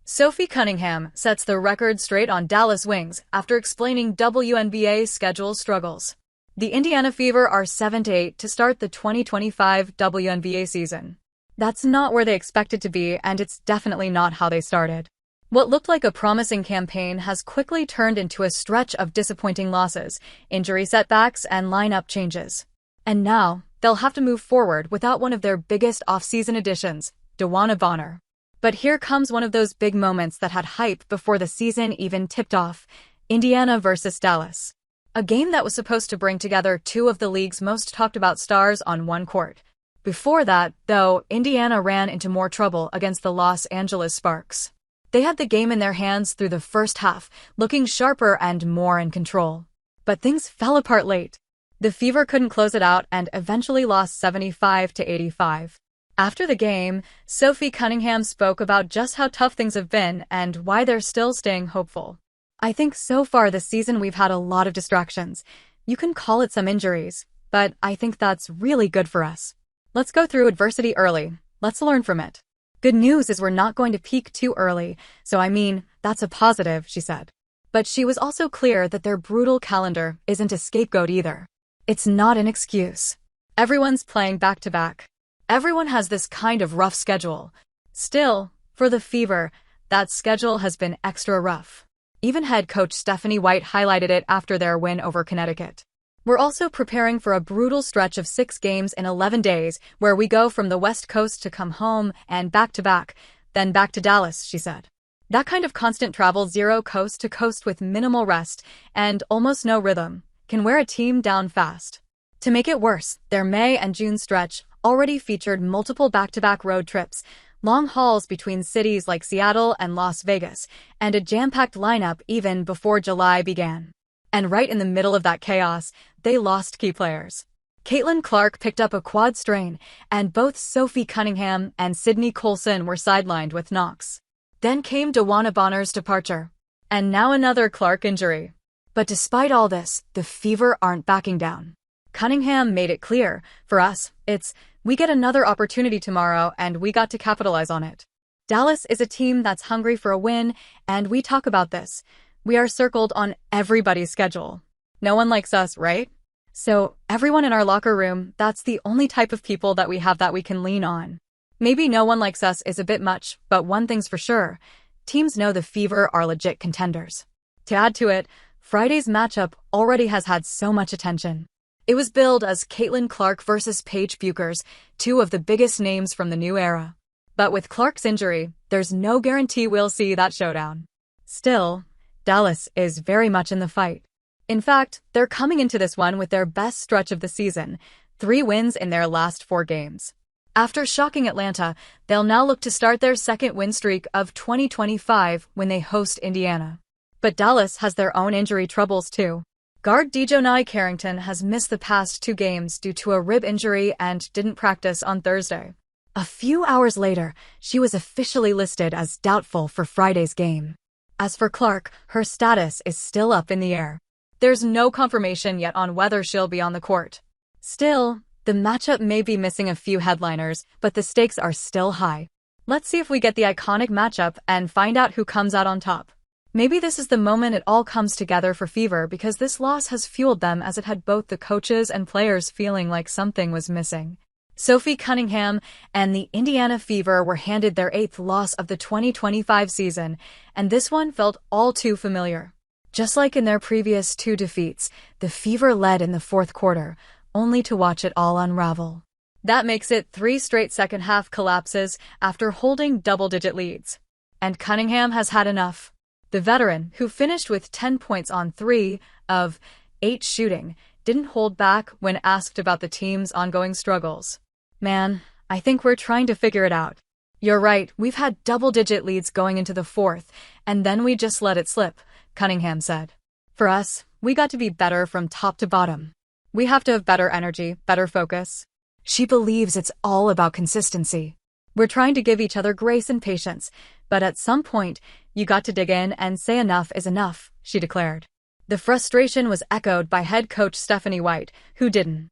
Sophie Cunningham sets the record straight on Dallas Wings after explaining WNBA schedule struggles. The Indiana Fever are 7-8 to start the 2025 WNBA season. That's not where they expected to be, and it's definitely not how they started. What looked like a promising campaign has quickly turned into a stretch of disappointing losses, injury setbacks, and lineup changes. And now, they'll have to move forward without one of their biggest off-season additions, DeWanna Bonner. But here comes one of those big moments that had hype before the season even tipped off: Indiana versus Dallas. A game that was supposed to bring together two of the league's most talked-about stars on one court. Before that, though, Indiana ran into more trouble against the Los Angeles Sparks. They had the game in their hands through the first half, looking sharper and more in control. But things fell apart late. The Fever couldn't close it out and eventually lost 75-85. After the game, Sophie Cunningham spoke about just how tough things have been and why they're still staying hopeful. "I think so far this season we've had a lot of distractions. You can call it some injuries, but I think that's really good for us. Let's go through adversity early. Let's learn from it. Good news is we're not going to peak too early, so that's a positive," she said. But she was also clear that their brutal calendar isn't a scapegoat either. It's not an excuse. Everyone's playing back-to-back. Everyone has this kind of rough schedule. Still, for the Fever, that schedule has been extra rough. Even head coach Stephanie White highlighted it after their win over Connecticut. "We're also preparing for a brutal stretch of 6 games in 11 days, where we go from the West Coast to come home and back-to-back, then back to Dallas," she said. That kind of constant travel, zero coast to coast with minimal rest and almost no rhythm, can wear a team down fast. To make it worse, their May and June stretch already featured multiple back-to-back road trips, long hauls between cities like Seattle and Las Vegas, and a jam-packed lineup even before July began. And right in the middle of that chaos, they lost key players. Caitlin Clark picked up a quad strain, and both Sophie Cunningham and Sydney Colson were sidelined with knocks. Then came DeWanna Bonner's departure, and now another Clark injury. But despite all this, the Fever aren't backing down. Cunningham made it clear, "For us, we get another opportunity tomorrow and we got to capitalize on it. Dallas is a team that's hungry for a win, and we talk about this. We are circled on everybody's schedule. No one likes us, right? So everyone in our locker room, that's the only type of people that we have that we can lean on. Maybe no one likes us is a bit much, but one thing's for sure. Teams know the Fever are legit contenders." To add to it, Friday's matchup already has had so much attention. It was billed as Caitlin Clark versus Paige Bueckers, two of the biggest names from the new era. But with Clark's injury, there's no guarantee we'll see that showdown. Still, Dallas is very much in the fight. In fact, they're coming into this one with their best stretch of the season, 3 wins in their last 4 games. After shocking Atlanta, they'll now look to start their second win streak of 2025 when they host Indiana. But Dallas has their own injury troubles too. Guard Dejonai Carrington has missed the past 2 games due to a rib injury and didn't practice on Thursday. A few hours later, she was officially listed as doubtful for Friday's game. As for Clark, her status is still up in the air. There's no confirmation yet on whether she'll be on the court. Still, the matchup may be missing a few headliners, but the stakes are still high. Let's see if we get the iconic matchup and find out who comes out on top. Maybe this is the moment it all comes together for Fever, because this loss has fueled them as it had both the coaches and players feeling like something was missing. Sophie Cunningham and the Indiana Fever were handed their 8th loss of the 2025 season, and this one felt all too familiar. Just like in their previous 2 defeats, the Fever led in the 4th quarter, only to watch it all unravel. That makes it 3 straight second-half collapses after holding double-digit leads. And Cunningham has had enough. The veteran, who finished with 10 points on 3 of 8 shooting, didn't hold back when asked about the team's ongoing struggles. "Man, I think we're trying to figure it out. You're right, we've had double-digit leads going into the 4th, and then we just let it slip," Cunningham said. "For us, we got to be better from top to bottom. We have to have better energy, better focus." She believes it's all about consistency. "We're trying to give each other grace and patience, but at some point, you got to dig in and say enough is enough," she declared. The frustration was echoed by head coach Stephanie White, who didn't